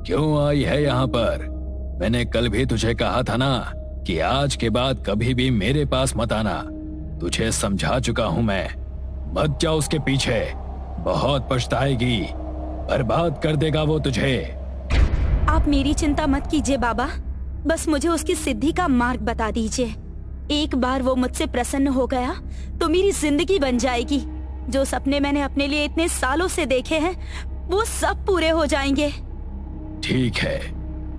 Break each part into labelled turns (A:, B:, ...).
A: क्यों आई है यहाँ पर? मैंने कल भी तुझे कहा था ना कि आज के बाद कभी भी मेरे पास मत आना। तुझे समझा चुका हूँ मैं। मत जा उसके पीछे, बहुत पछताएगी, बर्बाद कर देगा वो तुझे।
B: आप मेरी चिंता मत कीजिए बाबा, बस मुझे उसकी सिद्धि का मार्ग बता दीजिए। एक बार वो मुझसे प्रसन्न हो गया तो मेरी जिंदगी बन जाएगी। जो सपने मैंने अपने लिए इतने सालों से देखे हैं वो सब पूरे हो जाएंगे।
A: ठीक है,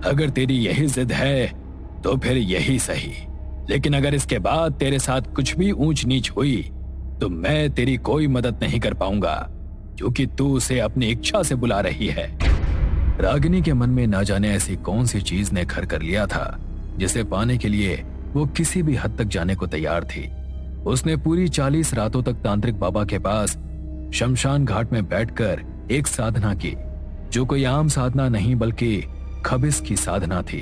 A: अगर तेरी यही जिद है तो फिर यही सही, लेकिन अगर इसके बाद तेरे साथ कुछ भी ऊंच नीच हुई तो मैं तेरी कोई मदद नहीं कर पाऊंगा, क्योंकि तू उसे अपनी इच्छा से बुला रही है। रागिनी के मन में ना जाने ऐसी कौन सी चीज ने घर कर लिया था जिसे पाने के लिए वो किसी भी हद तक जाने को तैयार थी। उसने पूरी 40 रातों तक तांत्रिक बाबा के पास शमशान घाट में बैठकर एक साधना की, जो कोई आम साधना नहीं बल्कि खबिस की साधना थी।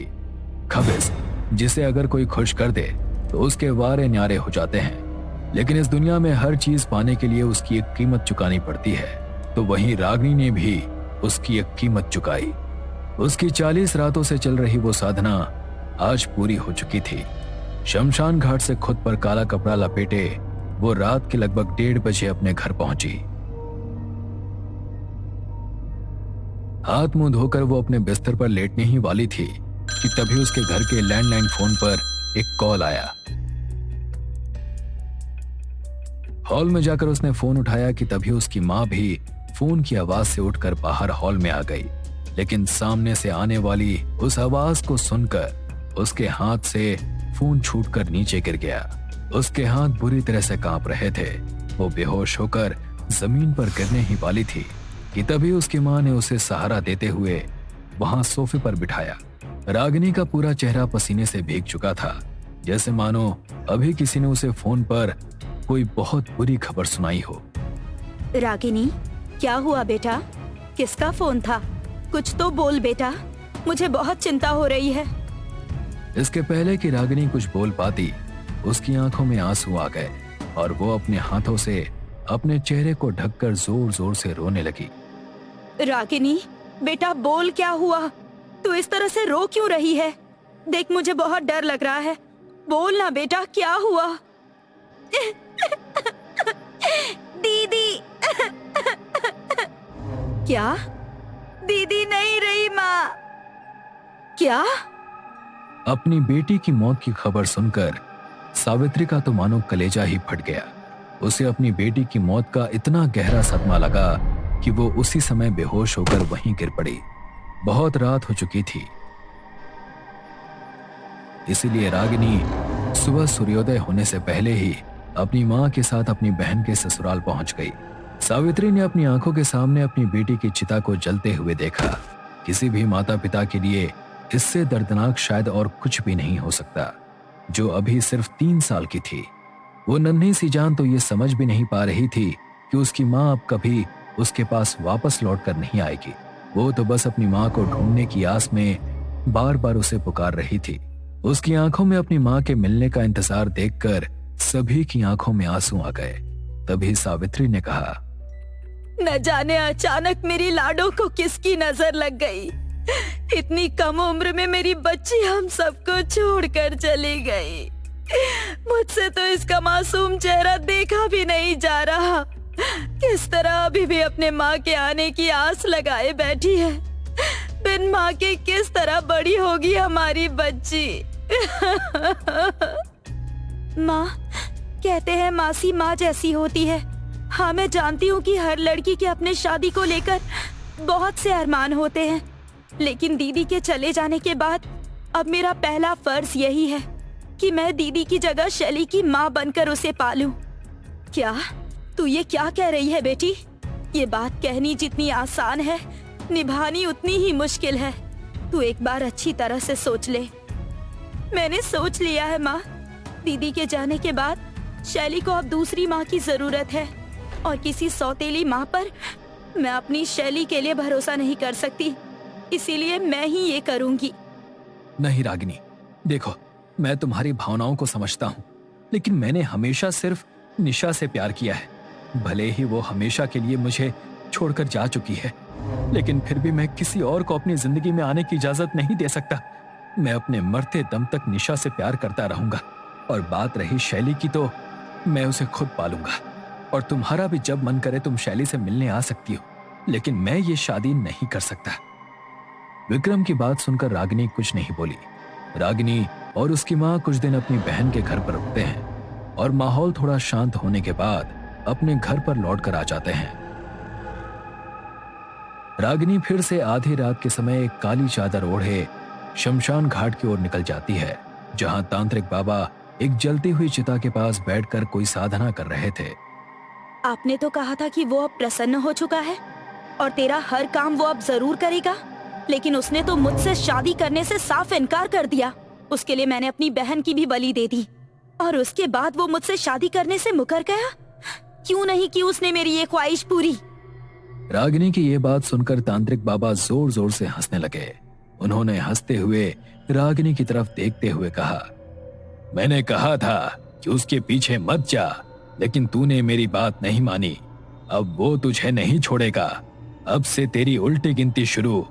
A: खबिस जिसे अगर कोई खुश कर दे तो उसके वारे न्यारे हो जाते हैं, लेकिन इस दुनिया में हर चीज पाने के लिए उसकी एक कीमत चुकानी पड़ती है। तो वहीं रागिनी ने भी उसकी एक कीमत चुकाई। उसकी 40 रातों से चल रही वो साधना आज पूरी हो चुकी थी। शमशान घाट से खुद पर काला कपड़ा लपेटे वो रात के लगभग 1:30 बजे अपने घर पहुंची। हाथ मुंह धोकर वो अपने बिस्तर पर लेटने ही वाली थी कि तभी उसके घर के लैंडलाइन फोन पर एक कॉल आया। हॉल में जाकर उसने फोन उठाया कि तभी उसकी मां भी फोन की आवाज से उठकर बाहर हॉल में आ गई, लेकिन सामने से आने वाली उस आवाज को सुनकर उसके हाथ से फोन छूटकर नीचे गिर गया। उसके हाथ बुरी तरह से कांप रहे थे। वो बेहोश होकर जमीन पर गिरने ही वाली थी कि तभी उसकी मां ने उसे सहारा देते हुए वहां सोफे पर बिठाया। रागिनी का पूरा चेहरा पसीने से भीग चुका था, जैसे मानो अभी किसी ने उसे फोन पर कोई बहुत बुरी खबर सुनाई हो।
B: रागिनी, क्या हुआ बेटा? किसका फोन था? कुछ तो बोल बेटा, मुझे बहुत चिंता हो रही है।
A: इसके पहले कि रागिनी कुछ बोल पाती, उसकी आंखों में आंसू आ गए और वो अपने हाथों से अपने चेहरे को ढककर जोर जोर से रोने लगी।
B: रागिनी बेटा, बोल क्या हुआ? तू इस तरह से रो क्यों रही है? देख, मुझे बहुत डर लग रहा है। बोल ना बेटा, क्या हुआ? दीदी। क्या? दीदी नहीं रही माँ। क्या?
A: अपनी बेटी की मौत की खबर सुनकर सावित्री का तो मानो कलेजा ही फट गया। उसे अपनी बेटी की मौत का इतना गहरा सदमा लगा कि वो उसी समय बेहोश होकर वहीं गिर पड़ी। बहुत रात हो चुकी थी, इसीलिए रागिनी सुबह सूर्योदय होने से पहले ही अपनी मां के साथ अपनी बहन के ससुराल पहुंच गई। सावित्री ने अपनी आंखों के सामने अपनी बेटी की चिता को जलते हुए देखा। किसी भी माता पिता के लिए इससे दर्दनाक शायद और कुछ भी नहीं हो सकता। जो अभी सिर्फ 3 साल की थी, वो नन्ही सी जान तो ये समझ भी नहीं पा रही थी कि उसकी मां अब कभी उसके पास वापस लौट कर नहीं आएगी। वो तो बस अपनी मां को ढूंढने की आस में बार बार उसे पुकार रही थी। उसकी आंखों में अपनी मां के मिलने का इंतजार देखकर सभी की आंखों में आंसू आ गए। तभी सावित्री ने कहा,
B: न जाने अचानक मेरी लाडो को किसकी नजर लग गई। इतनी कम उम्र में मेरी बच्ची हम सबको छोड़कर चली गई। मुझसे तो इसका मासूम चेहरा देखा भी नहीं जा रहा। किस तरह अभी भी अपने माँ के आने की आस लगाए बैठी है। बिन माँ के किस तरह बड़ी होगी हमारी बच्ची। माँ, कहते हैं मासी माँ जैसी होती है। हाँ, मैं जानती हूँ कि हर लड़की के अपने शादी को लेकर बहुत से अरमान होते हैं, लेकिन दीदी के चले जाने के बाद अब मेरा पहला फर्ज यही है कि मैं दीदी की जगह शैली की माँ बनकर उसे पालूं। क्या तू ये क्या कह रही है बेटी? ये बात कहनी जितनी आसान है, निभानी उतनी ही मुश्किल है। तू एक बार अच्छी तरह से सोच ले। मैंने सोच लिया है माँ। दीदी के जाने के बाद शैली को अब दूसरी माँ की जरूरत है, और किसी सौतेली माँ पर मैं अपनी शैली के लिए भरोसा नहीं कर सकती। इसीलिए मैं ही ये करूंगी।
A: नहीं रागिनी, देखो, मैं तुम्हारी भावनाओं को समझता हूँ, लेकिन मैंने हमेशा सिर्फ निशा से प्यार किया है। भले ही वो हमेशा के लिए मुझे छोड़कर जा चुकी है, लेकिन फिर भी मैं किसी और को अपनी जिंदगी में आने की इजाजत नहीं दे सकता। मैं अपने मरते दम तक निशा से प्यार करता रहूंगा। और बात रही शैली की, तो मैं उसे खुद पालूंगा। और तुम्हारा भी जब मन करे तुम शैली से मिलने आ सकती हो, लेकिन मैं ये शादी नहीं कर सकता। विक्रम की बात सुनकर रागिनी कुछ नहीं बोली। रागिनी और उसकी माँ कुछ दिन अपनी बहन के घर पर रुकते हैं और माहौल थोड़ा शांत होने के बाद अपने घर पर लौटकर आ जाते हैं। रागिनी फिर से आधी रात के समय एक काली चादर ओढ़े शमशान घाट की ओर निकल जाती है, जहां तांत्रिक बाबा एक जलती हुई चिता के पास बैठकर कोई साधना कर रहे थे।
B: आपने तो कहा था कि वो अब प्रसन्न हो चुका है और तेरा हर काम वो अब जरूर करेगा, लेकिन उसने तो मुझसे शादी करने से साफ इनकार कर दिया। उसके लिए मैंने अपनी बहन की भी बलि दे दी और उसके बाद वो मुझसे शादी करने से मुकर गया। क्यों नहीं की उसने मेरी ये ख्वाहिश पूरी?
A: रागिनी की ये बात सुनकर तांत्रिक बाबा जोर जोर से हंसने लगे। उन्होंने हंसते हुए रागिनी की तरफ देखते हुए कहा, मैंने कहा था कि उसके पीछे मत जा, लेकिन तूने मेरी बात नहीं मानी। अब वो तुझे नहीं छोड़ेगा। अब से तेरी उल्टी गिनती शुरू।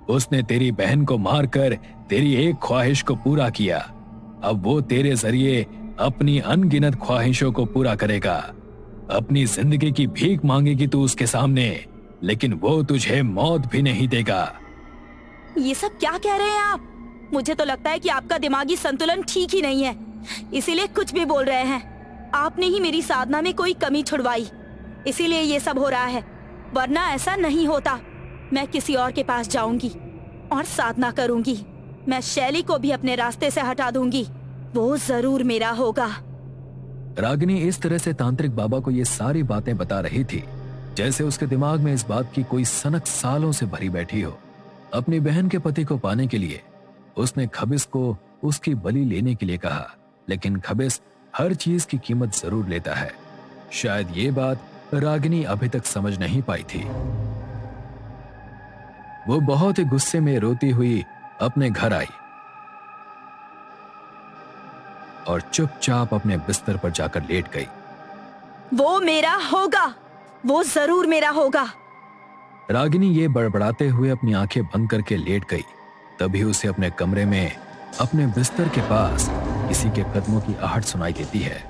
A: उसने तेरी बहन को मारकर तेरी एक ख्वाहिश को पूरा किया। अब वो तेरे जरिए अपनी अनगिनत ख्वाहिशों को पूरा करेगा। अपनी जिंदगी की भीख मांगेगी तू उसके सामने, लेकिन वो तुझे मौत भी नहीं देगा।
B: ये सब क्या कह रहे हैं आप? मुझे तो लगता है कि आपका दिमागी संतुलन ठीक ही नहीं है, इसीलिए कुछ भी बोल रहे हैं। आपने ही मेरी साधना में कोई कमी छुड़वाई, इसीलिए ये सब हो रहा है, वरना ऐसा नहीं होता। मैं किसी और के पास जाऊंगी और साधना करूंगी। मैं शैली को भी अपने रास्ते से हटा दूंगी, वो जरूर मेरा होगा।
A: रागिनी इस तरह से तांत्रिक बाबा को ये सारी बातें बता रही थी जैसे उसके दिमाग में इस बात की कोई सनक सालों से भरी बैठी हो। अपनी बहन के पति को पाने के लिए उसने खबिस को उसकी बलि लेने के लिए कहा, लेकिन खबिस हर चीज की कीमत जरूर लेता है। शायद ये बात रागिनी अभी तक समझ नहीं पाई थी। वो बहुत ही गुस्से में रोती हुई अपने घर आई और चुपचाप अपने बिस्तर पर जाकर लेट गई।
B: वो मेरा होगा, वो जरूर मेरा होगा।
A: रागिनी ये बड़बड़ाते हुए अपनी आंखें बंद करके लेट गई। तभी उसे अपने कमरे में अपने बिस्तर के पास किसी के कदमों की आहट सुनाई देती है।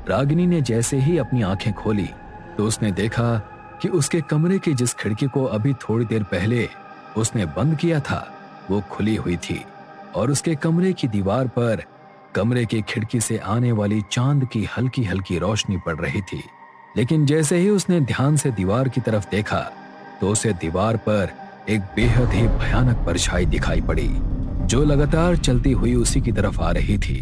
A: रागिनी ने जैसे ही अपनी आंखें खोली तो उसने देखा कि उसके कमरे की जिस खिड़की को अभी थोड़ी देर पहले उसने बंद किया था वो खुली हुई थी और उसके कमरे की दीवार पर कमरे की खिड़की से आने वाली चांद की हल्की हल्की रोशनी पड़ रही थी। लेकिन जैसे ही उसने ध्यान से दीवार की तरफ देखा तो उसे दीवार पर एक बेहद ही भयानक परछाई दिखाई पड़ी जो लगातार चलती हुई उसी की तरफ आ रही थी।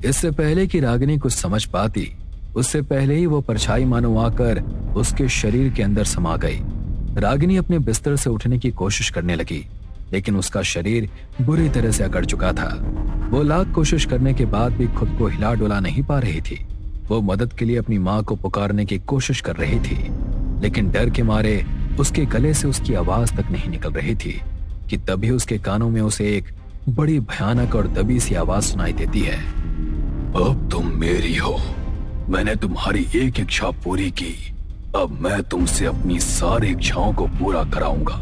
A: इससे पहले कि रागिनी कुछ समझ पाती, उससे पहले ही वो परछाई मानो आकर उसके शरीर के अंदर समा गई। रागिनी अपने बिस्तर से उठने की कोशिश करने लगी, लेकिन उसका शरीर बुरी तरह से अकड़ चुका था। वो लाख कोशिश करने के बाद भी खुद को हिला डुला नहीं पा रही थी। वो मदद के लिए अपनी माँ को पुकारने की कोशिश कर रही थी, लेकिन डर के मारे उसके गले से उसकी आवाज तक नहीं निकल रही थी कि तभी उसके कानों में उसे एक बड़ी भयानक और दबी सी आवाज सुनाई देती है। अब तुम मेरी हो, मैंने तुम्हारी एक इच्छा पूरी की, अब मैं तुमसे अपनी सारी इच्छाओं को पूरा कराऊंगा।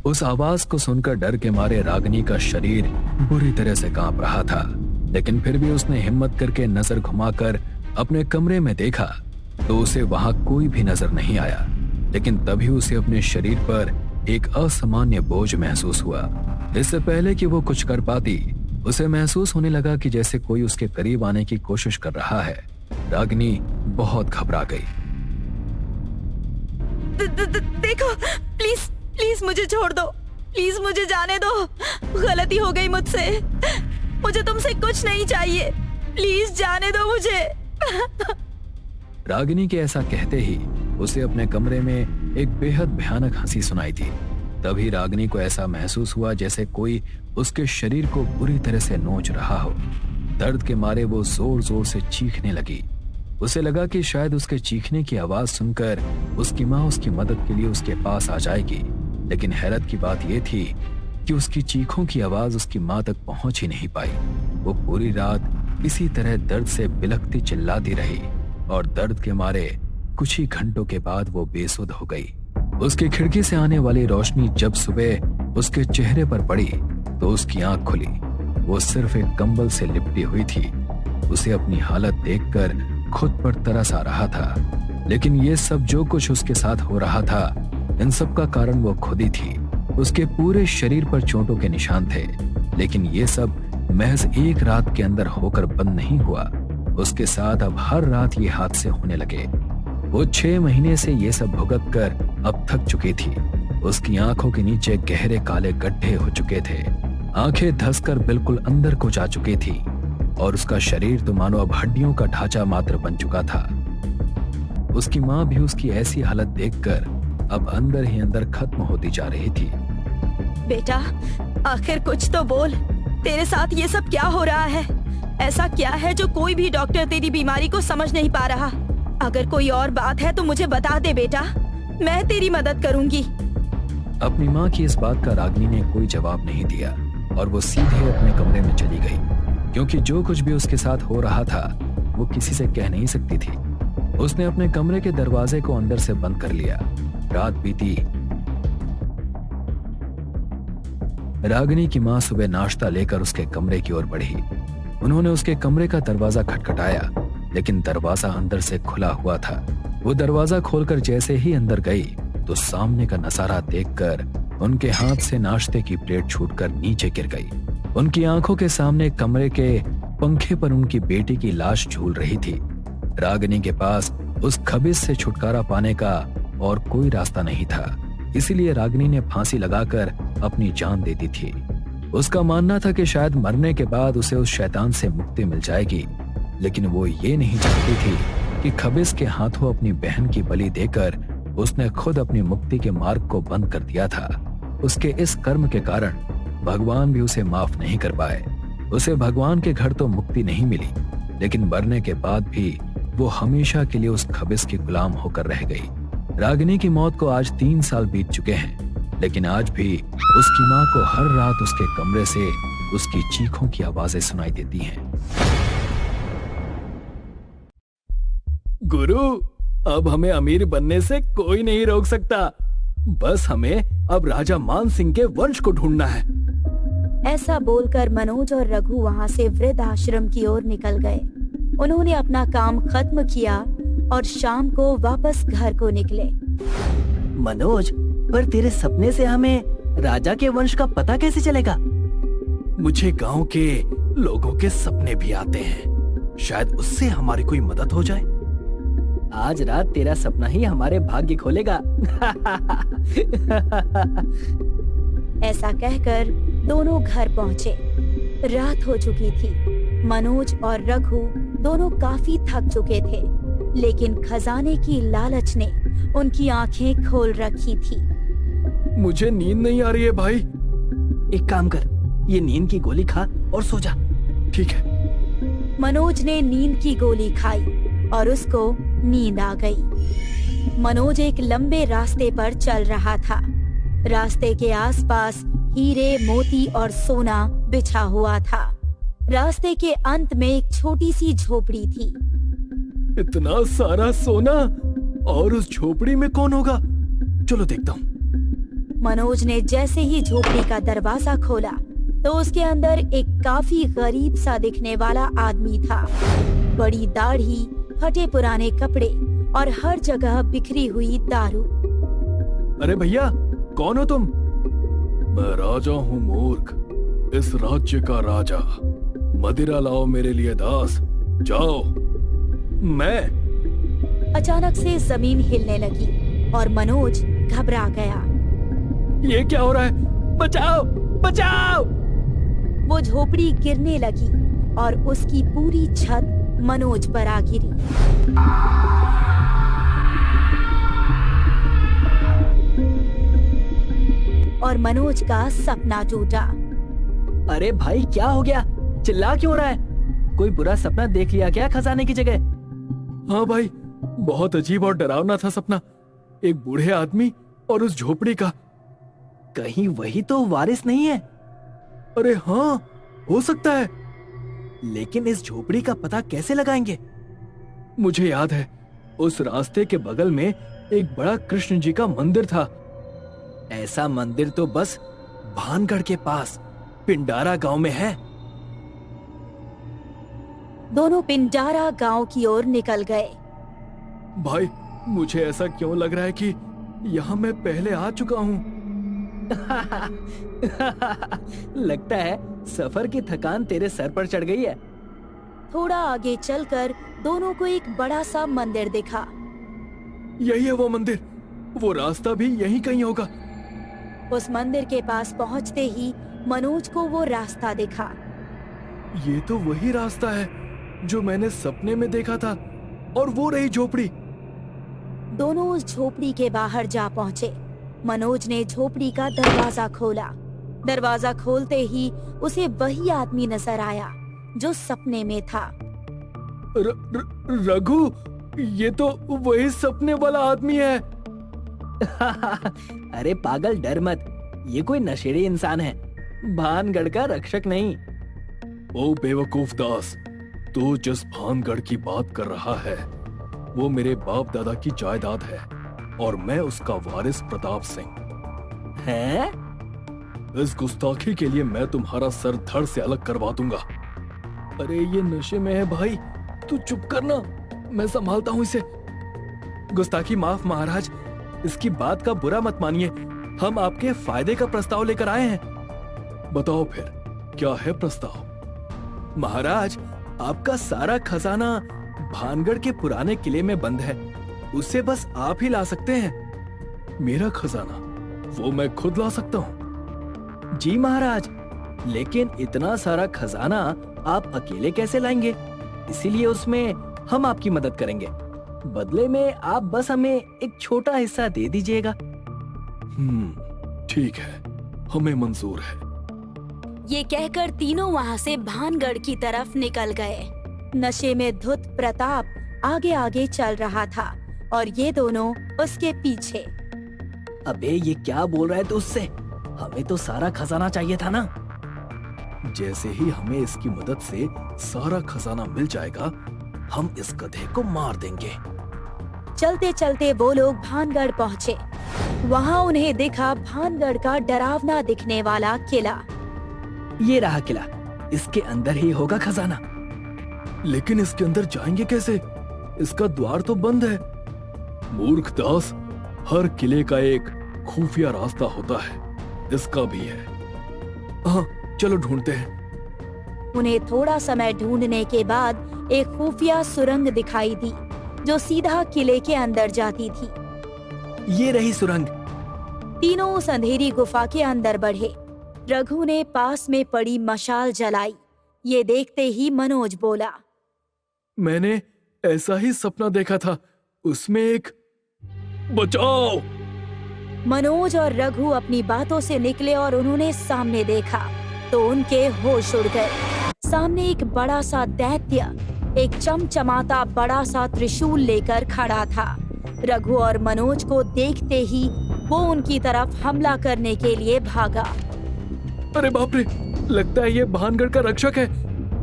A: उस आवाज को सुनकर डर के मारे रागिनी का शरीर बुरी तरह से कांप रहा था, लेकिन फिर भी उसने हिम्मत करके नजर घुमाकर अपने कमरे में देखा तो उसे वहां कोई भी नजर नहीं आया। लेकिन तभी उसे अपने शरीर पर एक असामान्य बोझ महसूस हुआ। इससे पहले कि वो कुछ कर पाती, उसे महसूस होने लगा कि जैसे कोई उसके करीब आने की कोशिश कर रहा है। रागिनी बहुत घबरा गई।
B: देखो, प्लीज प्लीज मुझे छोड़ दो, प्लीज मुझे जाने दो, गलती हो गई मुझसे, मुझे तुमसे कुछ नहीं चाहिए, प्लीज जाने दो मुझे।
A: रागिनी के ऐसा कहते ही उसे अपने कमरे में एक बेहद भयानक हंसी सुनाई थी। तभी रागिनी को ऐसा महसूस हुआ जैसे कोई उसके शरीर को बुरी तरह से नोच रहा हो। दर्द के मारे वो जोर जोर से चीखने लगी। उसे लगा कि शायद उसके चीखने की आवाज सुनकर उसकी माँ उसकी मदद के लिए उसके पास आ जाएगी, लेकिन हैरत की बात यह थी कि उसकी चीखों की आवाज उसकी माँ तक पहुंच ही नहीं पाई। वो पूरी रात इसी तरह दर्द से बिलखती चिल्लाती रही और दर्द के मारे कुछ ही घंटों के बाद वो बेसुध हो गई। उसकी खिड़की से आने वाली रोशनी जब सुबह उसके चेहरे पर पड़ी तो उसकी आंख खुली। वो सिर्फ एक कंबल से लिपटी हुई थी। उसे अपनी हालत देखकर खुद पर तरस आ रहा था, लेकिन ये सब जो कुछ उसके साथ हो रहा था, इन सब का कारण वो खुद ही थी। उसके पूरे शरीर पर चोटों के निशान थे, लेकिन ये सब महज एक रात के अंदर होकर बंद नहीं हुआ। उसके साथ अब हर रात ये हादसे होने लगे। वो 6 महीने से ये सब भुगत कर अब थक चुकी थी। उसकी आंखों के नीचे गहरे काले गड्ढे हो चुके थे। आंखें धंसकर बिल्कुल अंदर को जा चुकी थी और उसका शरीर तो मानो अब हड्डियों का ढांचा मात्र बन चुका था। उसकी माँ भी उसकी ऐसी हालत देखकर अब अंदर ही अंदर खत्म होती जा रही थी।
B: बेटा, आखिर कुछ तो बोल, तेरे साथ ये सब क्या हो रहा है? ऐसा क्या है जो कोई भी डॉक्टर तेरी बीमारी को समझ नहीं पा रहा? अगर कोई और बात है तो मुझे बता दे बेटा, मैं तेरी मदद करूंगी।
A: अपनी माँ की इस बात का रागिनी ने कोई जवाब नहीं दिया और वो सीधे अपने कमरे में चली गई, क्योंकि जो कुछ भी उसके साथ हो रहा था वो किसी से कह नहीं सकती थी। उसने अपने कमरे के दरवाजे को अंदर से बंद कर लिया। रात बीती। रागिनी की माँ सुबह नाश्ता लेकर उसके कमरे की ओर बढ़ी। उन्होंने उसके कमरे का दरवाजा खटखटाया, लेकिन दरवाजा अंदर से खुला हुआ था। वो दरवाजा खोलकर जैसे ही अंदर गई तो सामने का नजारा देखकर उनके हाथ से नाश्ते की प्लेट छूटकर नीचे गिर गई। उनकी आंखों के सामने कमरे के पंखे पर उनकी बेटी की लाश झूल रही थी। रागिनी के पास उस खबीस से छुटकारा पाने का और कोई रास्ता नहीं था, इसीलिए रागिनी ने फांसी लगाकर अपनी जान दे दी थी। उसका मानना था कि शायद मरने के बाद उसे उस शैतान से मुक्ति मिल जाएगी, लेकिन वो ये नहीं जानती थी कि खबीस के हाथों अपनी बहन की बलि देकर उसने खुद अपनी मुक्ति के मार्ग को बंद कर दिया था। उसके इस कर्म के कारण भगवान भी उसे माफ नहीं कर पाए। उसे भगवान के घर तो मुक्ति नहीं मिली, लेकिन मरने के बाद भी वो हमेशा के लिए उस खबीस की गुलाम होकर रह गई। रागिनी की मौत को आज 3 साल बीत चुके हैं, लेकिन आज भी उसकी माँ को हर रात उसके कमरे से उसकी चीखों की आवाजें सुनाई देती हैं।
C: गुरु, अब हमें अमीर बनने से कोई नहीं रोक सकता। बस हमें अब राजा मान सिंह के वंश को ढूंढना है।
B: ऐसा बोलकर मनोज और रघु वहाँ से वृद्ध आश्रम की ओर निकल गए। उन्होंने अपना काम खत्म किया और शाम को वापस घर को निकले।
D: मनोज, पर तेरे सपने से हमें राजा के वंश का पता कैसे चलेगा?
C: मुझे गांव के लोगों के सपने भी आते हैं, शायद उससे हमारी कोई मदद हो जाए।
D: आज रात तेरा सपना ही हमारे भाग्य खोलेगा।
B: ऐसा कहकर दोनों घर पहुँचे। रात हो चुकी थी। मनोज और रघु दोनों काफी थक चुके थे, लेकिन खजाने की लालच ने उनकी आंखें खोल रखी थी।
C: मुझे नींद नहीं आ रही है भाई।
D: एक काम कर, ये नींद की गोली खा और सो जा।
C: ठीक है।
B: मनोज ने नींद की गोली खाई और उसको नींद आ गई। मनोज एक लंबे रास्ते पर चल रहा था। रास्ते के आसपास हीरे, मोती और सोना बिछा हुआ था। रास्ते के अंत में एक छोटी सी झोपड़ी थी।
C: इतना सारा सोना, और उस झोपड़ी में कौन होगा? चलो देखता हूँ।
B: मनोज ने जैसे ही झोपड़ी का दरवाजा खोला तो उसके अंदर एक काफी गरीब सा दिखने वाला आदमी था। बड़ी दाढ़ी, फटे पुराने कपड़े और हर जगह बिखरी हुई दारू।
C: अरे भैया, कौन हो तुम? मैं राजा हूँ मूर्ख, इस राज्य का राजा। मदिरा लाओ मेरे लिए दास, जाओ। मैं।
B: अचानक से जमीन हिलने लगी और मनोज घबरा गया।
C: ये क्या हो रहा है? बचाओ, बचाओ!
B: वो झोपड़ी गिरने लगी और उसकी पूरी छत मनोज पर आ गिरी। और मनोज का सपना टूटा।
D: अरे भाई, क्या हो गया? चिल्ला क्यों रहा है? कोई बुरा सपना देख लिया क्या खजाने की जगह?
C: हाँ भाई, बहुत अजीब और डरावना था सपना। एक बूढ़े आदमी और उस झोपड़ी का।
D: कहीं वही तो वारिस नहीं है?
C: अरे हाँ, हो सकता है।
D: लेकिन इस झोपड़ी का पता कैसे लगाएंगे?
C: मुझे याद है, उस रास्ते के बगल में एक बड़ा कृष्ण जी का मंदिर था।
D: ऐसा मंदिर तो बस भानगढ़ के पास पिंडारा गांव में है।
B: दोनों पिंडारा गांव की ओर निकल गए।
C: भाई, मुझे ऐसा क्यों लग रहा है कि यहाँ मैं पहले आ चुका हूँ।
D: लगता है सफर की थकान तेरे सर पर चढ़ गई है।
B: थोड़ा आगे चलकर दोनों को एक बड़ा सा मंदिर दिखा।
C: यही है वो मंदिर, वो रास्ता भी यहीं कहीं होगा।
B: उस मंदिर के पास पहुंचते ही मनोज को वो रास्ता दिखा।
C: ये तो वही रास्ता है जो मैंने सपने में देखा था, और वो रही झोपड़ी।
B: दोनों उस झोपड़ी के बाहर जा पहुंचे। मनोज ने झोपड़ी का दरवाजा खोला। दरवाजा खोलते ही उसे वही आदमी नजर आया जो सपने में था।
C: रघु, ये तो वही सपने वाला आदमी है।
D: अरे पागल, डर मत, ये कोई नशेड़ी इंसान है, भानगढ़ का रक्षक नहीं।
C: ओ बेवकूफ दास, तू जिस भानगढ़ की बात कर रहा है वो मेरे बाप दादा की जायदाद है, और मैं उसका वारिस प्रताप सिंह।
D: है?
C: इस गुस्ताखी के लिए मैं तुम्हारा सर धड़ से अलग करवा दूंगा। अरे ये नशे में है भाई, तू चुप करना, मैं संभालता हूँ इसे। गुस्ताखी माफ महाराज, इसकी बात का बुरा मत मानिए, हम आपके फायदे का प्रस्ताव लेकर आए हैं। बताओ फिर, क्या है प्रस्ताव? महाराज, आपका सारा खजाना भानगढ़ के पुराने किले में बंद है, उसे बस आप ही ला सकते हैं। मेरा खजाना? वो मैं खुद ला सकता हूँ।
D: जी महाराज, लेकिन इतना सारा खजाना आप अकेले कैसे लाएंगे? इसीलिए उसमें हम आपकी मदद करेंगे। बदले में आप बस हमें एक छोटा हिस्सा दे दीजिएगा।
C: ठीक है, हमें मंजूर है।
B: ये कहकर तीनों वहाँ से भानगढ़ की तरफ निकल गए। नशे में धुत प्रताप आगे आगे चल रहा था और ये दोनों उसके पीछे।
D: अबे ये क्या बोल रहा है तू उससे? हमें तो सारा खजाना चाहिए था ना।
C: जैसे ही हमें इसकी मदद से सारा खजाना मिल जाएगा, हम इस गधे को मार देंगे।
B: चलते चलते वो लोग भानगढ़ पहुँचे। वहाँ उन्हें दिखा भानगढ़ का डरावना दिखने वाला किला।
D: ये रहा किला, इसके अंदर ही होगा खजाना।
C: लेकिन इसके अंदर जाएंगे कैसे? इसका द्वार तो बंद है। मूर्ख दास, हर किले का एक खुफिया रास्ता होता है, इसका भी है। हाँ, चलो ढूंढते हैं।
B: उन्हें थोड़ा समय ढूंढने के बाद एक खुफिया सुरंग दिखाई दी जो सीधा किले के अंदर जाती थी।
D: ये रही सुरंग।
B: तीनों उस अंधेरी गुफा के अंदर बढ़े। रघु ने पास में पड़ी मशाल जलाई। ये देखते ही मनोज बोला,
C: मैंने ऐसा ही सपना देखा था, उसमें एक। बचाओ!
B: मनोज और रघु अपनी बातों से निकले और उन्होंने सामने देखा तो उनके होश उड़ गए। सामने एक बड़ा सा दैत्य एक चमचमाता बड़ा सा त्रिशूल लेकर खड़ा था। रघु और मनोज को देखते ही वो उनकी तरफ हमला करने के लिए भागा।
C: अरे बाप रे, लगता है ये भानगढ़ का रक्षक है।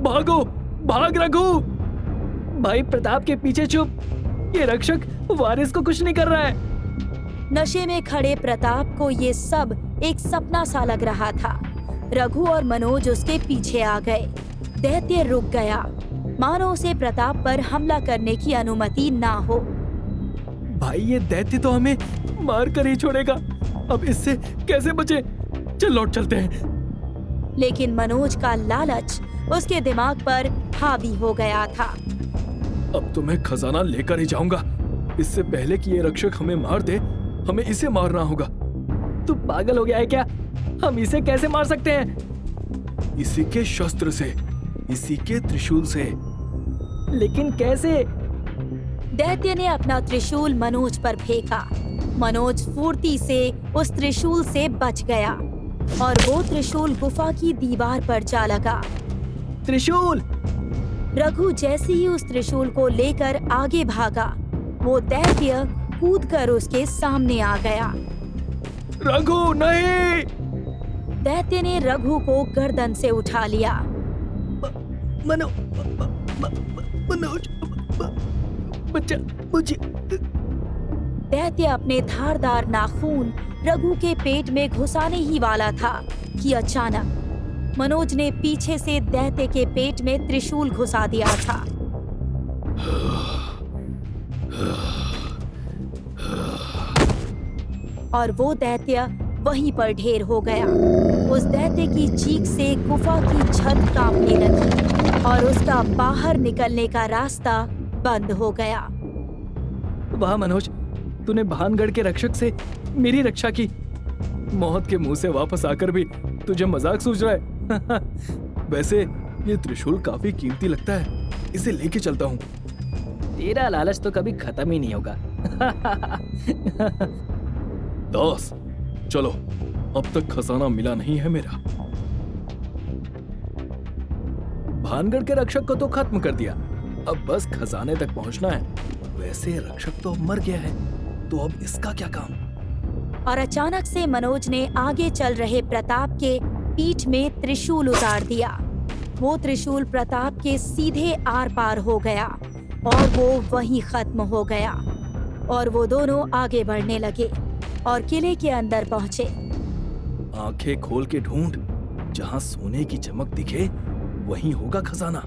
C: भागो, भाग रघु!
D: भाई प्रताप के पीछे छुप, ये रक्षक वारिस को कुछ नहीं कर रहा है।
B: नशे में खड़े प्रताप को ये सब एक सपना सा लग रहा था। रघु और मनोज उसके पीछे आ गए। दैत्य रुक गया, मानो उसे प्रताप पर हमला करने की अनुमति ना हो।
C: भाई ये दैत्य तो हमें मार कर ही छोड़ेगा, अब इससे कैसे बचे? चल लौट चलते हैं।
B: लेकिन मनोज का लालच उसके दिमाग पर हावी हो गया था।
C: अब तो मैं खजाना लेकर ही जाऊंगा। इससे पहले कि ये रक्षक हमें मार दे, हमें इसे मारना होगा।
D: तू पागल हो गया है क्या? हम इसे कैसे मार सकते हैं?
C: इसी के शस्त्र से, इसी के त्रिशूल से।
D: लेकिन कैसे?
B: दैत्य ने अपना त्रिशूल मनोज पर फेंका। मनोज फुर्ती से उस त्रिशूल से बच गया और वो त्रिशूल गुफा की दीवार पर जा लगा।
D: त्रिशूल!
B: रघु जैसे ही उस त्रिशूल को लेकर आगे भागा, वो दैत्य कूदकर उसके सामने आ गया।
C: रघु नहीं!
B: दैत्य ने रघु को गर्दन से उठा लिया।
C: मनोज, बच्चा मुझे।
B: दैत्य अपने धारदार नाखून रघु के पेट में घुसाने ही वाला था कि अचानक मनोज ने पीछे से दैत्य के पेट में त्रिशूल घुसा दिया था। और वो दैत्य वहीं पर ढेर हो गया। उस दैत्य की चीख से गुफा की छत कांपने लगी और उसका बाहर निकलने का रास्ता बंद हो गया।
C: वाह मनोज, तूने भानगढ़ के रक्षक से मेरी रक्षा की। मौत के मुंह से वापस आकर भी तुझे मजाक सूझ रहा है। वैसे ये त्रिशूल काफी कीमती लगता है, इसे लेके चलता हूँ।
D: तेरा लालच तो कभी खत्म ही नहीं होगा।
C: दास, चलो, अब तक खजाना मिला नहीं है मेरा। भानगढ़ के रक्षक को तो खत्म कर दिया, अब बस खजाने तक पहुंचना है। वैसे रक्षक तो अब मर गया है, तो अब इसका क्या काम?
B: और अचानक से मनोज ने आगे चल रहे प्रताप के पीठ में त्रिशूल उतार दिया। वो त्रिशूल प्रताप के सीधे आर पार हो गया और वो वहीं खत्म हो गया। और वो दोनों आगे बढ़ने लगे और किले के अंदर पहुंचे।
C: आंखें खोल के ढूंढ, जहां सोने की चमक दिखे वहीं होगा खजाना।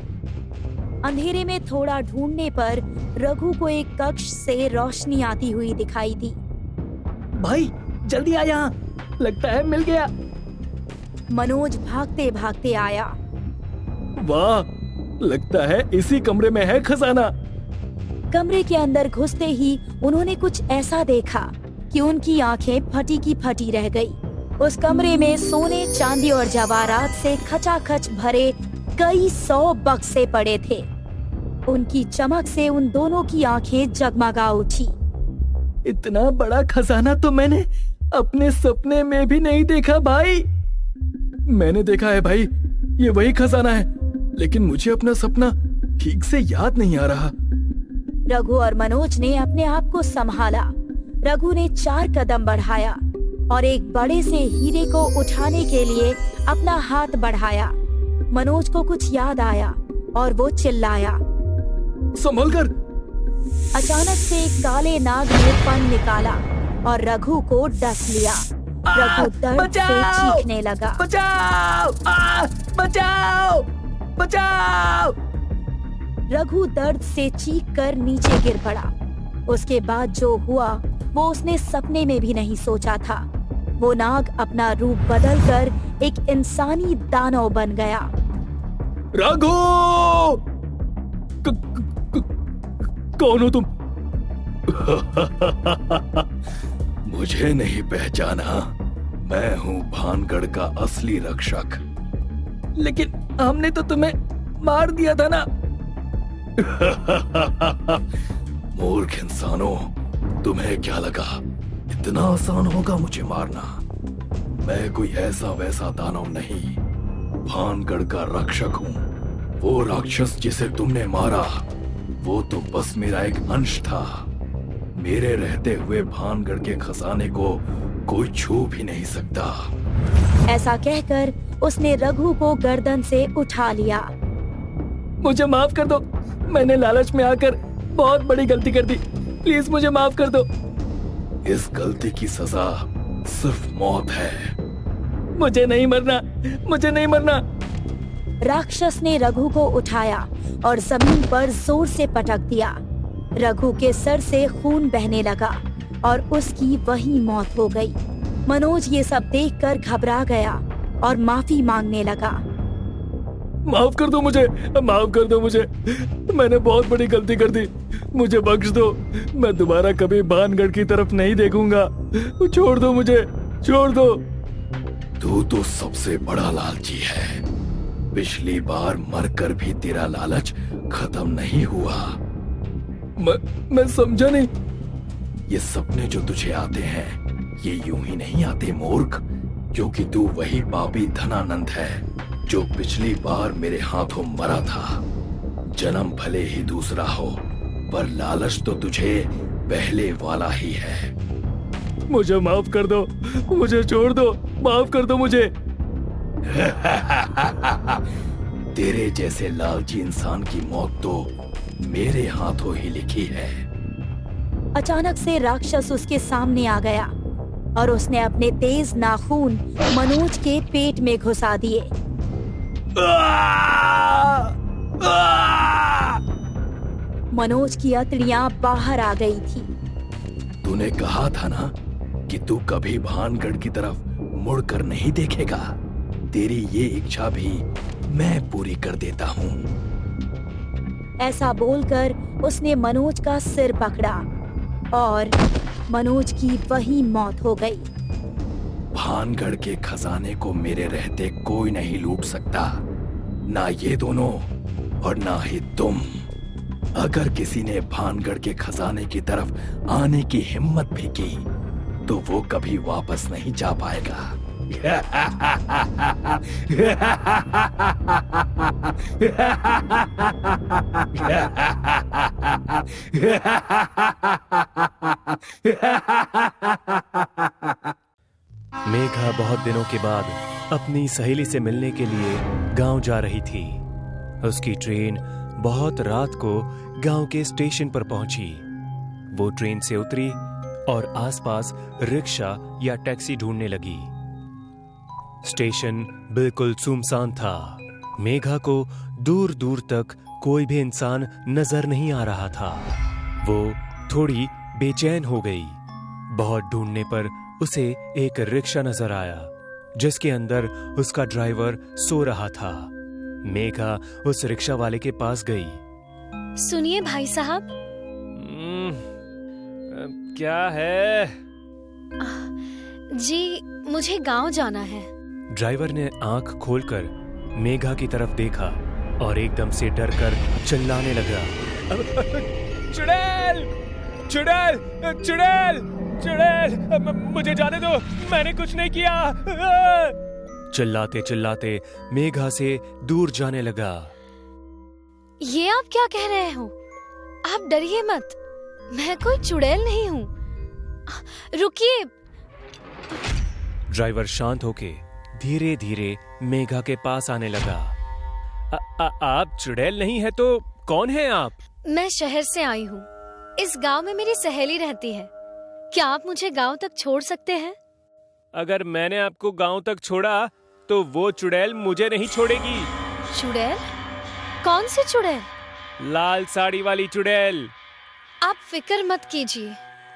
B: अंधेरे में थोड़ा ढूंढने पर रघु को एक कक्ष से रोशनी आती हुई दिखाई दी।
D: भाई जल्दी आ, यहाँ लगता है मिल गया।
B: मनोज भागते भागते आया।
C: वाह, लगता है इसी कमरे में है खजाना।
B: कमरे के अंदर घुसते ही उन्होंने कुछ ऐसा देखा कि उनकी आंखें फटी की फटी रह गई। उस कमरे में सोने, चांदी और जवाहरात से खचाखच भरे कई 100 बक्से पड़े थे। उनकी चमक से उन दोनों की आंखें जगमगा उठी।
C: इतना बड़ा खजाना तो मैंने अपने सपने में भी नहीं देखा भाई। मैंने देखा है भाई, ये वही खजाना है, लेकिन मुझे अपना सपना ठीक से याद नहीं आ रहा।
B: रघु और मनोज ने अपने आप को संभाला। रघु ने 4 कदम बढ़ाया और एक बड़े से हीरे को उठाने के लिए अपना हाथ बढ़ाया। मनोज को कुछ याद आया और वो चिल्लाया,
C: संभल कर।
B: अचानक से एक काले नाग ने फन निकाला और रघु को डस लिया। रघु दर्द से चीखने लगा।
D: बचाओ! बचाओ! बचाओ!
B: रघु दर्द से चीख कर नीचे गिर पड़ा। उसके बाद जो हुआ वो उसने सपने में भी नहीं सोचा था। वो नाग अपना रूप बदलकर एक इंसानी दानव बन गया।
C: रघु! कौन हो तुम? मुझे नहीं पहचाना? मैं हूँ भानगढ़ का असली रक्षक।
D: लेकिन हमने तो तुम्हें मार दिया था ना।
C: मूर्ख इंसानों, तुम्हें क्या लगा इतना आसान होगा मुझे मारना? मैं कोई ऐसा वैसा दानव नहीं, भानगढ़ का रक्षक हूँ। वो राक्षस जिसे तुमने मारा वो तो बस मेरा एक अंश था। मेरे रहते हुए भानगढ़ के खजाने को कोई छू भी नहीं सकता।
B: ऐसा कहकर उसने रघु को गर्दन से उठा लिया।
D: मुझे माफ कर दो, मैंने लालच में आकर बहुत बड़ी गलती कर दी। प्लीज मुझे माफ कर दो।
C: इस गलती की सजा सिर्फ मौत है।
D: मुझे नहीं मरना, मुझे नहीं मरना।
B: राक्षस ने रघु को उठाया और जमीन पर जोर से पटक दिया। रघु के सर से खून बहने लगा और उसकी वही मौत हो गई। मनोज ये सब देखकर घबरा गया और माफी मांगने लगा।
C: माफ कर दो मुझे, माफ कर दो मुझे। मैंने बहुत बड़ी गलती कर दी, मुझे बख्श दो। मैं दोबारा कभी भानगढ़ की तरफ नहीं देखूंगा। छोड़ दो मुझे, छोड़ दो। तू तो सबसे बड़ा लालची है। पिछली बार मरकर भी तेरा लालच खत्म नहीं हुआ। मैं समझा नहीं। ये सपने जो तुझे आते हैं ये यूं ही नहीं आते मूर्ख, क्योंकि तू वही पापी धनानंद है जो पिछली बार मेरे हाथों मरा था। जन्म भले ही दूसरा हो, पर लालच तो तुझे पहले वाला ही है। मुझे माफ कर दो, मुझे छोड़ दो, माफ कर दो मुझे।
A: तेरे जैसे लालची इंसान की मौत तो मेरे हाथों ही लिखी है।
B: अचानक से राक्षस उसके सामने आ गया और उसने अपने तेज नाखून मनोज के पेट में घुसा दिए। मनोज की अतड़ियां बाहर आ गई थी।
A: तूने कहा था ना कि तू कभी भानगढ़ की तरफ मुड़कर नहीं देखेगा। तेरी ये इच्छा भी मैं पूरी कर देता हूँ।
B: ऐसा बोलकर उसने मनोज का सिर पकड़ा और मनोज की वही मौत हो गई।
A: भानगढ़ के खजाने को मेरे रहते कोई नहीं लूट सकता, ना ये दोनों और ना ही तुम। अगर किसी ने भानगढ़ के खजाने की तरफ आने की हिम्मत भी की तो वो कभी वापस नहीं जा पाएगा।
E: मेघा बहुत दिनों के बाद अपनी सहेली से मिलने के लिए गांव जा रही थी। उसकी ट्रेन बहुत रात को गांव के स्टेशन पर पहुंची। वो ट्रेन से उतरी और आसपास रिक्शा या टैक्सी ढूंढने लगी। स्टेशन बिल्कुल सुनसान था। मेघा को दूर दूर तक कोई भी इंसान नजर नहीं आ रहा था। वो थोड़ी बेचैन हो गई। बहुत ढूंढने पर उसे एक रिक्शा नजर आया जिसके अंदर उसका ड्राइवर सो रहा था। मेघा उस रिक्शा वाले के पास गई।
F: सुनिए भाई साहब।
E: क्या है?
F: जी मुझे गांव जाना है।
E: ड्राइवर ने आंख खोलकर मेघा की तरफ देखा और एकदम से डरकर चिल्लाने लगा। चुड़ैल! चुड़ैल! चुड़ैल! चुड़ैल! मुझे जाने दो, मैंने कुछ नहीं किया। चिल्लाते चिल्लाते मेघा से दूर जाने लगा।
F: ये आप क्या कह रहे हो? आप डरिए मत, मैं कोई चुड़ैल नहीं हूँ। रुकिए।
E: ड्राइवर शांत होके धीरे धीरे मेघा के पास आने लगा। आप चुड़ैल नहीं है तो कौन है आप?
F: मैं शहर से आई हूँ। इस गांव में मेरी सहेली रहती है। क्या आप मुझे गांव तक छोड़ सकते हैं?
E: अगर मैंने आपको गांव तक छोड़ा तो वो चुड़ैल मुझे नहीं छोड़ेगी।
F: चुड़ैल? कौन सी चुड़ैल?
E: लाल साड़ी वाली चुड़ैल।
F: आप फिक्र मत कीजिए,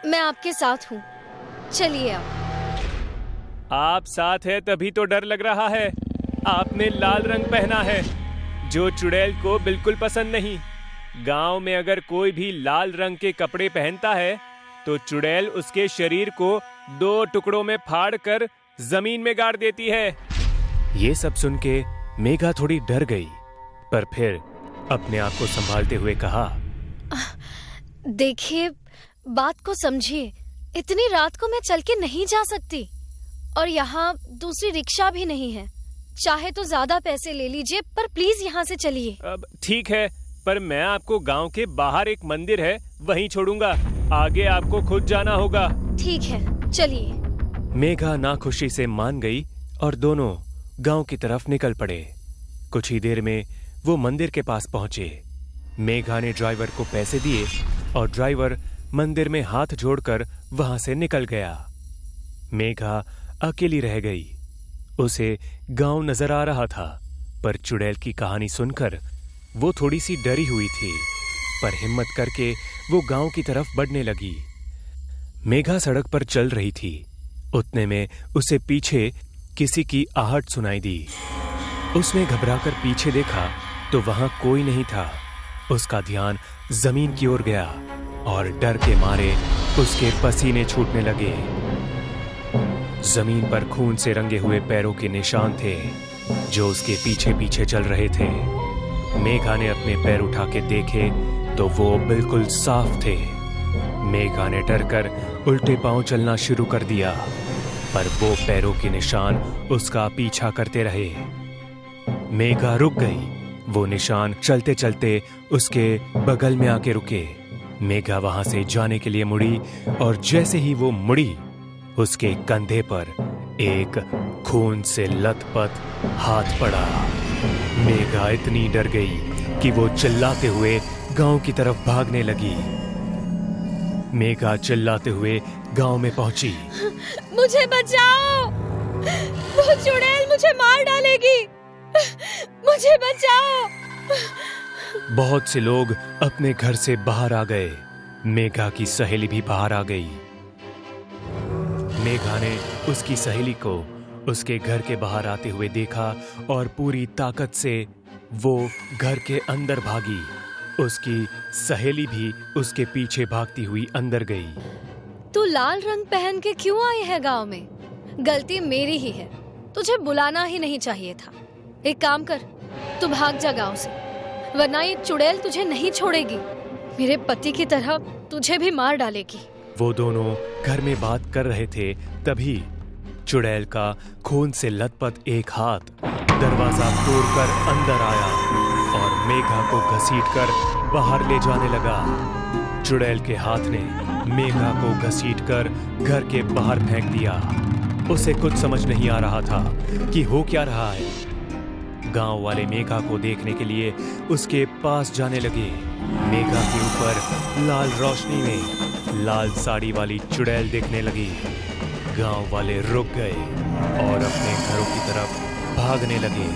F: मैं आपके साथ हूँ। चलिए
E: आप साथ है तभी तो डर लग रहा है। आपने लाल रंग पहना है जो चुड़ैल को बिल्कुल पसंद नहीं। गांव में अगर कोई भी लाल रंग के कपड़े पहनता है तो चुड़ैल उसके शरीर को 2 टुकड़ों में फाड़कर जमीन में गाड़ देती है। ये सब सुन के मेघा थोड़ी डर गई, पर फिर अपने आप को संभालते हुए कहा,
F: देखिए बात को समझिए। इतनी रात को मैं चल के नहीं जा सकती और यहाँ दूसरी रिक्शा भी नहीं है। चाहे तो ज्यादा पैसे ले लीजिए, पर प्लीज यहाँ से चलिए।
E: अब ठीक है, पर मैं आपको गांव के बाहर एक मंदिर है वहीं छोड़ूंगा। आगे आपको खुद जाना होगा।
F: ठीक है, चलिए।
E: मेघा नाखुशी से मान गई और दोनों गांव की तरफ निकल पड़े। कुछ ही देर में वो मंदिर के पास पहुंचे। मेघा ने ड्राइवर को पैसे दिए और ड्राइवर मंदिर में हाथ जोड़कर वहां से निकल गया। मेघा अकेली रह गई। उसे गांव नजर आ रहा था, पर चुड़ैल की कहानी सुनकर वो थोड़ी सी डरी हुई थी, पर हिम्मत करके वो गांव की तरफ बढ़ने लगी। मेघा सड़क पर चल रही थी। उतने में उसे पीछे किसी की आहट सुनाई दी। उसने घबराकर पीछे देखा तो वहां कोई नहीं था। उसका ध्यान जमीन की ओर गया और डर के मारे उसके पसीने छूटने लगे। जमीन पर खून से रंगे हुए पैरों के निशान थे जो उसके पीछे पीछे चल रहे थे। मेघा ने अपने पैर उठा के देखे तो वो बिल्कुल साफ थे। मेघा ने डरकर उल्टे पांव चलना शुरू कर दिया, पर वो पैरों के निशान उसका पीछा करते रहे। मेघा रुक गई। वो निशान चलते चलते उसके बगल में आके रुके। मेघा वहां से जाने के लिए मुड़ी और जैसे ही वो मुड़ी, उसके कंधे पर एक खून से लथपथ हाथ पड़ा। मेघा इतनी डर गई कि वो चिल्लाते हुए गांव की तरफ भागने लगी। मेघा चिल्लाते हुए गांव में पहुंची।
F: मुझे बचाओ, वो चुड़ैल मुझे मार डालेगी, मुझे बचाओ।
E: बहुत से लोग अपने घर से बाहर आ गए। मेघा की सहेली भी बाहर आ गई। मेघा ने उसकी सहेली को उसके घर के बाहर आते हुए देखा और पूरी ताकत से वो घर के अंदर भागी। उसकी सहेली भी उसके पीछे भागती हुई अंदर गई।
F: तू लाल रंग पहन के क्यों आई है गांव में? गलती मेरी ही है, तुझे बुलाना ही नहीं चाहिए था। एक काम कर, तू भाग जा गांव से, वरना ये चुड़ैल तुझे नहीं छोड़ेगी। मेरे पति की तरह तुझे भी मार डालेगी।
E: वो दोनों घर में बात कर रहे थे, तभी चुड़ैल का खून से लथपथ एक हाथ दरवाजा तोड़कर अंदर आया और मेघा को घसीटकर बाहर ले जाने लगा। चुड़ैल के हाथ ने मेघा को घसीटकर घर के बाहर फेंक दिया। उसे कुछ समझ नहीं आ रहा था कि हो क्या रहा है। गांव वाले मेघा को देखने के लिए उसके पास जाने लगे। मेघा के ऊपर लाल रोशनी में लाल साड़ी वाली चुड़ैल देखने लगी। गांव वाले रुक गए और अपने घरों की तरफ भागने लगे।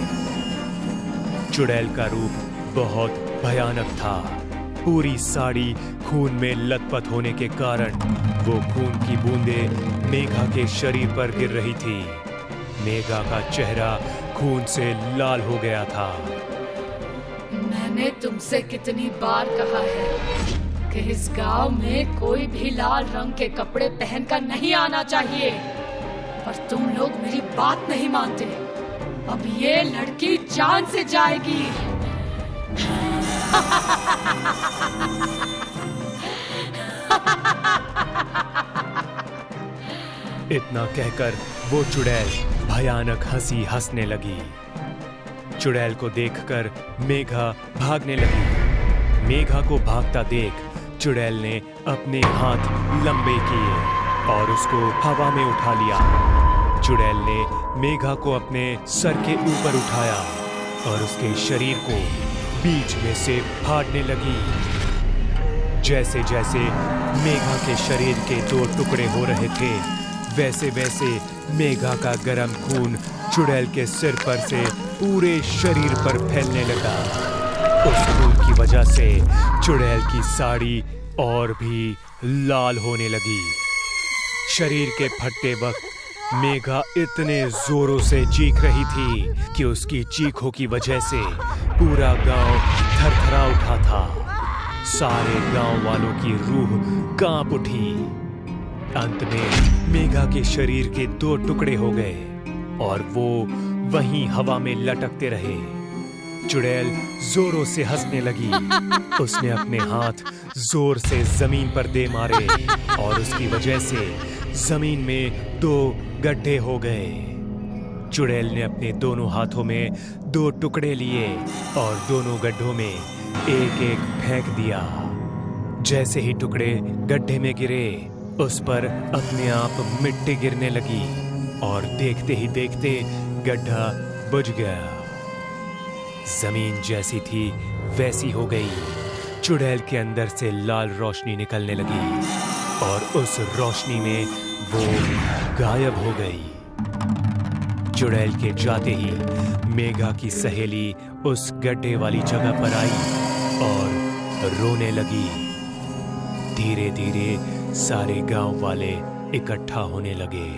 E: चुड़ैल का रूप बहुत भयानक था। पूरी साड़ी खून में लथपथ होने के कारण वो खून की बूंदें मेघा के शरीर पर गिर रही थी। मेघा का चेहरा खून से लाल हो गया था।
G: मैंने तुमसे कितनी बार कहा है कि इस गांव में कोई भी लाल रंग के कपड़े पहनकर नहीं आना चाहिए, पर तुम लोग मेरी बात नहीं मानते। अब ये लड़की जान से जाएगी।
E: इतना कहकर वो चुड़ैल भयानक हंसी हंसने लगी। चुड़ैल को देखकर मेघा भागने लगी। मेघा को भागता देख चुड़ैल ने अपने हाथ लंबे किए और उसको हवा में उठा लिया। चुड़ैल ने मेघा को अपने सर के ऊपर उठाया और उसके शरीर को बीच में से फाड़ने लगी। जैसे जैसे मेघा के शरीर के 2 टुकड़े हो रहे थे, वैसे वैसे मेघा का गर्म खून चुड़ैल के सिर पर से पूरे शरीर पर फैलने लगा। उस खून की वजह से चुड़ैल की साड़ी और भी लाल होने लगी। शरीर के फटते वक्त मेघा इतने जोरों से चीख रही थी कि उसकी चीखों की वजह से पूरा गांव थरथरा उठा था। सारे गांव वालों की रूह कांप उठी। अंत में मेघा के शरीर के 2 टुकड़े हो गए और वो वहीं हवा में लटकते रहे। चुड़ैल जोरों से हंसने लगी। उसने अपने हाथ जोर से जमीन पर दे मारे और उसकी वजह से जमीन में 2 गड्ढे हो गए। चुड़ैल ने अपने दोनों हाथों में 2 टुकड़े लिए और दोनों गड्ढों में एक एक फेंक दिया। जैसे ही टुकड़े गड्ढे में गिरे, उस पर अपने आप मिट्टी गिरने लगी और देखते ही देखते गड्ढा बुझ गया। जमीन जैसी थी वैसी हो गई। चुड़ैल के अंदर से लाल रोशनी निकलने लगी और उस रोशनी में वो गायब हो गई। चुड़ैल के जाते ही मेघा की सहेली उस गड्ढे वाली जगह पर आई और रोने लगी। धीरे धीरे सारे गांव वाले इकट्ठा होने लगे।